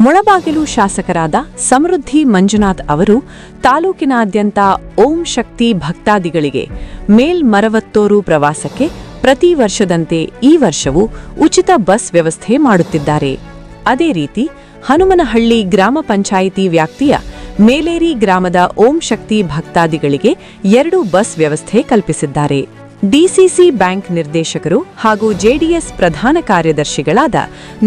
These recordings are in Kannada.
ಮುಳಬಾಗಿಲು ಶಾಸಕರಾದ ಸಮೃದ್ಧಿ ಮಂಜುನಾಥ್ ಅವರು ತಾಲೂಕಿನಾದ್ಯಂತ ಓಂ ಶಕ್ತಿ ಭಕ್ತಾದಿಗಳಿಗೆ ಮೇಲ್ಮರವತ್ತೂರು ಪ್ರವಾಸಕ್ಕೆ ಪ್ರತಿ ವರ್ಷದಂತೆ ಈ ವರ್ಷವೂ ಉಚಿತ ಬಸ್ ವ್ಯವಸ್ಥೆ ಮಾಡುತ್ತಿದ್ದಾರೆ. ಅದೇ ರೀತಿ ಹನುಮನಹಳ್ಳಿ ಗ್ರಾಮ ಪಂಚಾಯಿತಿ ವ್ಯಾಪ್ತಿಯ ಮೇಲೇರಿ ಗ್ರಾಮದ ಓಂ ಶಕ್ತಿ ಭಕ್ತಾದಿಗಳಿಗೆ 2 ಬಸ್ ವ್ಯವಸ್ಥೆ ಕಲ್ಪಿಸಿದ್ದಾರೆ. ಡಿಸಿಸಿ ಬ್ಯಾಂಕ್ ನಿರ್ದೇಶಕರು ಹಾಗೂ ಜೆಡಿಎಸ್ ಪ್ರಧಾನ ಕಾರ್ಯದರ್ಶಿಗಳಾದ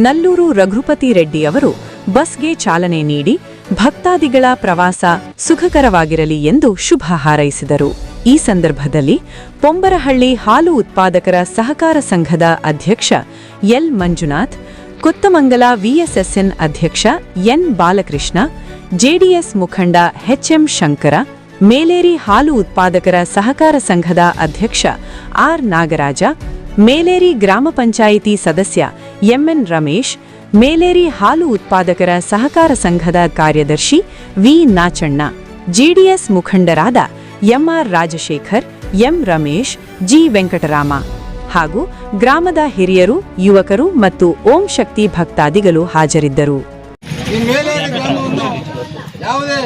ನಲ್ಲೂರು ರಘುಪತಿ ರೆಡ್ಡಿ ಅವರು ಬಸ್ಗೆ ಚಾಲನೆ ನೀಡಿ ಭಕ್ತಾದಿಗಳ ಪ್ರವಾಸ ಸುಖಕರವಾಗಿರಲಿ ಎಂದು ಶುಭ ಹಾರೈಸಿದರು. ಈ ಸಂದರ್ಭದಲ್ಲಿ ಪೊಂಬರಹಳ್ಳಿ ಹಾಲು ಉತ್ಪಾದಕರ ಸಹಕಾರ ಸಂಘದ ಅಧ್ಯಕ್ಷ ಎಲ್ ಮಂಜುನಾಥ್, ಕೊತ್ತಮಂಗಲ ವಿಎಸ್ಎಸ್ಎನ್ ಅಧ್ಯಕ್ಷ ಎನ್ ಬಾಲಕೃಷ್ಣ, ಜೆಡಿಎಸ್ ಮುಖಂಡ ಎಚ್ಎಂ ಶಂಕರ, ಮೇಲೇರಿ ಹಾಲು ಉತ್ಪಾದಕರ ಸಹಕಾರ ಸಂಘದ ಅಧ್ಯಕ್ಷ ಆರ್ ನಾಗರಾಜ, ಮೇಲೇರಿ ಗ್ರಾಮ ಪಂಚಾಯಿತಿ ಸದಸ್ಯ ಎಂಎನ್ ರಮೇಶ್, ಮೇಲೇರಿ ಹಾಲು ಉತ್ಪಾದಕರ ಸಹಕಾರ ಸಂಘದ ಕಾರ್ಯದರ್ಶಿ ವಿ ನಾಚಣ್ಣ, ಜೆಡಿಎಸ್ ಮುಖಂಡರಾದ MR Rajashekar, M Ramesh, G Venkatarama ಹಾಗೂ ಗ್ರಾಮದ ಹಿರಿಯರು, ಯುವಕರು ಮತ್ತು ಓಂ ಶಕ್ತಿ ಭಕ್ತಾದಿಗಳು ಹಾಜರಿದ್ದರು. ಯಾವುದೇ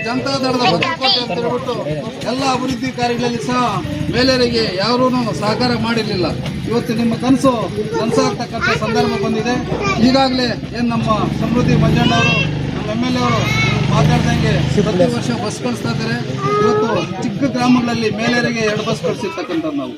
ಜನತಾದಳದ ಭದ್ರಕೋಟೆ ಅಂತ ಹೇಳ್ಬಿಟ್ಟು ಎಲ್ಲ ಅಭಿವೃದ್ಧಿ ಕಾರ್ಯಗಳಲ್ಲಿ ಸಹ ಮೇಲೇರಿಗೆ ಯಾರೂ ಸಹಕಾರ ಮಾಡಿರಲಿಲ್ಲ. ಇವತ್ತು ನಿಮ್ಮ ಕನಸು ನನಸಾಗ್ತಕ್ಕಂಥ ಸಂದರ್ಭ ಬಂದಿದೆ. ಈಗಾಗಲೇ ಏನು ನಮ್ಮ ಸಮೃದ್ಧಿ ಮಂಜಣ್ಣವರು, ನಮ್ಮ MLA ಅವರು ಮಾತಾಡ್ದಂಗೆ ಪ್ರತಿ ವರ್ಷ ಬಸ್ ಕಳಿಸ್ತಾ ಇದ್ದಾರೆ. ಇವತ್ತು ಚಿಕ್ಕ ಗ್ರಾಮಗಳಲ್ಲಿ ಮೇಲೇರಿಗೆ 2 ಬಸ್ ಕಳಿಸಿರ್ತಕ್ಕಂಥದ್ದು ನಾವು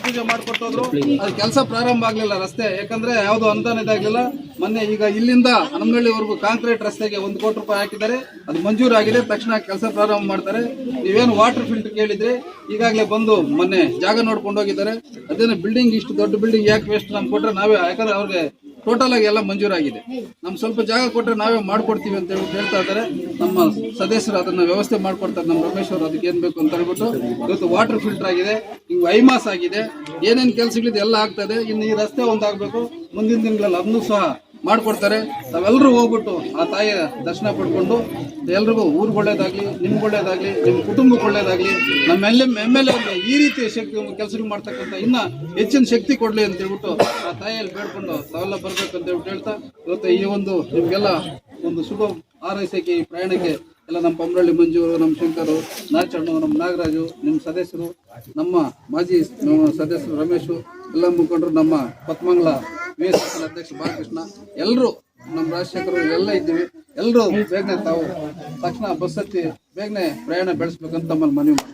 ಪೂಜೆ ಮಾಡಿಕೊಟ್ಟೋದ್ರು. ಅದು ಕೆಲಸ ಪ್ರಾರಂಭ ಆಗಲಿಲ್ಲ ರಸ್ತೆ, ಯಾಕಂದ್ರೆ ಯಾವುದು ಅನುದಾನ ಇದಾಗಲಿಲ್ಲ. ಮೊನ್ನೆ ಈಗ ಇಲ್ಲಿಂದ ಹನುಮನಹಳ್ಳಿವರೆಗೂ ಕಾಂಕ್ರೀಟ್ ರಸ್ತೆಗೆ 1 ಕೋಟಿ ರೂಪಾಯಿ ಹಾಕಿದ್ದಾರೆ. ಅದು ಮಂಜೂರಾಗಿದೆ, ತಕ್ಷಣ ಕೆಲಸ ಪ್ರಾರಂಭ ಮಾಡ್ತಾರೆ. ನೀವೇನು ವಾಟರ್ ಫಿಲ್ಟರ್ ಕೇಳಿದ್ರಿ, ಈಗಾಗಲೇ ಬಂದು ಮೊನ್ನೆ ಜಾಗ ನೋಡ್ಕೊಂಡು ಹೋಗಿದ್ದಾರೆ. ಅದೇನು ಬಿಲ್ಡಿಂಗ್, ಇಷ್ಟು ದೊಡ್ಡ ಬಿಲ್ಡಿಂಗ್ ಯಾಕೆ ವೇಸ್ಟ್ ನಮ್ಗೆ ಕೊಟ್ರೆ ನಾವೇ, ಯಾಕಂದ್ರೆ ಅವ್ರಿಗೆ ಟೋಟಲ್ ಆಗಿ ಎಲ್ಲ ಮಂಜೂರಾಗಿದೆ. ನಮ್ಗೆ ಸ್ವಲ್ಪ ಜಾಗ ಕೊಟ್ಟರೆ ನಾವೇ ಮಾಡ್ಕೊಡ್ತೀವಿ ಅಂತ ಹೇಳ್ತಾ ಇದ್ದಾರೆ. ನಮ್ಮ ಸದಸ್ಯರು ಅದನ್ನ ವ್ಯವಸ್ಥೆ ಮಾಡ್ಕೊಡ್ತಾರೆ. ನಮ್ಮ ರಮೇಶ್ ಅವರು ಅದಕ್ಕೆ ಏನ್ ಬೇಕು ಅಂತ ಹೇಳ್ಬಿಟ್ಟು ಇವತ್ತು ವಾಟರ್ ಫಿಲ್ಟರ್ ಆಗಿದೆ, ಹಿಂಗ್ ಐಮಾಸ್ ಆಗಿದೆ, ಏನೇನು ಕೆಲಸಗಳಿದೆ ಎಲ್ಲ ಆಗ್ತದೆ. ಇನ್ನು ಈ ರಸ್ತೆ ಒಂದಾಗಬೇಕು, ಮುಂದಿನ ದಿನಗಳಲ್ಲಿ ಅದನ್ನು ಸಹ ಮಾಡ್ಕೊಡ್ತಾರೆ. ನಾವೆಲ್ಲರೂ ಹೋಗ್ಬಿಟ್ಟು ಆ ತಾಯಿಯ ದರ್ಶನ ಪಡ್ಕೊಂಡು ಎಲ್ರಿಗೂ ಊರಿಗೆ ಒಳ್ಳೇದಾಗ್ಲಿ, ನಿಮ್ಗೆ ಒಳ್ಳೇದಾಗ್ಲಿ, ನಿಮ್ಮ ಕುಟುಂಬಕ್ಕೆ ಒಳ್ಳೇದಾಗ್ಲಿ, ನಮ್ಮ MLA ಅವ್ರಿಗೆ ಈ ರೀತಿಯ ಶಕ್ತಿ ಕೆಲಸಗಳು ಮಾಡ್ತಕ್ಕಂಥ ಇನ್ನ ಹೆಚ್ಚಿನ ಶಕ್ತಿ ಕೊಡ್ಲಿ ಅಂತ ಹೇಳ್ಬಿಟ್ಟು ಆ ತಾಯಿಯಲ್ಲಿ ಬೇಡ್ಕೊಂಡು ತಾವೆಲ್ಲ ಬರ್ಬೇಕು ಅಂತ ಹೇಳ್ಬಿಟ್ಟು ಹೇಳ್ತಾ ಇವತ್ತು ಈ ಒಂದು ನಿಮ್ಗೆಲ್ಲ ಒಂದು ಶುಭ ಹಾರೈಸಕ್ಕೆ, ಈ ಪ್ರಯಾಣಕ್ಕೆ ಎಲ್ಲ ನಮ್ಮ ಪೊಂಬರಹಳ್ಳಿ ಮಂಜು, ನಮ್ಮ ಶಂಕರು, ನಾಚಣ್ಣ, ನಮ್ಮ ನಾಗರಾಜು, ನಿಮ್ಮ ಸದಸ್ಯರು, ನಮ್ಮ ಮಾಜಿ ಸದಸ್ಯರು ರಮೇಶು, ಎಲ್ಲ ಮುಖಂಡರು, ನಮ್ಮ ಕೊತ್ತಮಂಗಲ ವಿಎಸ್ಎಸ್ಎನ್ ಅಧ್ಯಕ್ಷ ಬಾಲಕೃಷ್ಣ, ಎಲ್ಲರೂ ನಮ್ಮ ರಾಜಶೇಖರು ಎಲ್ಲ ಇದ್ದೀವಿ. ಎಲ್ಲರೂ ಬೇಗನೆ ತಾವು ತಕ್ಷಣ ಬಸ್ ಹತ್ತಿ ಬೇಗನೆ ಪ್ರಯಾಣ ಬೆಳೆಸ್ಬೇಕಂತ ತಮ್ಮಲ್ಲಿ ಮನವಿ ಮಾಡ್ತೀವಿ.